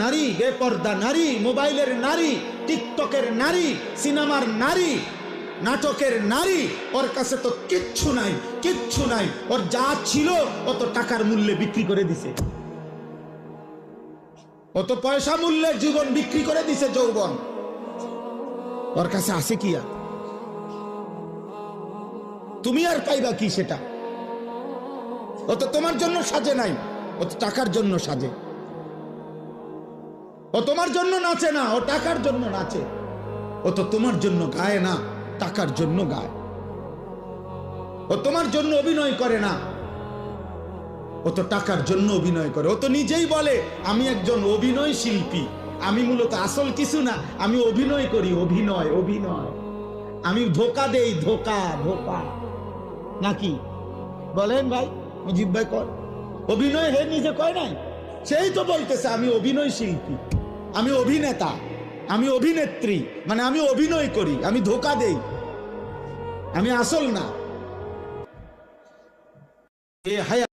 নারী, বেপর্দা নারী, মোবাইলের নারী, টিকটকের নারী, সিনেমার নারী, নাটকের নারী, ওর কাছে তো কিচ্ছু নাই, কিচ্ছু নাই। ওর যা ছিল অত টাকার মূল্যে বিক্রি করে দিছে, অত পয়সা মূল্যে জীবন বিক্রি করে দিছে, যৌবন। ওর কাছে আছে কি আর? তুমি আর পাইবা কি সেটা? ও তো তোমার জন্য সাজে নাই, ও তো টাকার জন্য সাজে। ও তোমার জন্য নাচে না, ও টাকার জন্য নাচে। ও তো তোমার জন্য গায় না, টাকার জন্য গায়। ও তোমার জন্য অভিনয় করে না, ও তো টাকার জন্য অভিনয় করে। ও তো নিজেই বলে আমি একজন অভিনয় শিল্পী, আমি মূলত আসল কিছু না, আমি অভিনয় করি, অভিনয় অভিনয়, আমি ধোকা দেই, ধোকা ধোকা। নাকি বলেন ভাই? মুজিব ভাই কর অভিনয়, হে নিজে কয় নাই? সেই তো বলতেছে আমি অভিনয় শিল্পী, আমি অভিনেতা, আমি অভিনেত্রী, মানে আমি অভিনয় করি, আমি ধোকা দেই, আমি আসল না। এ হায়া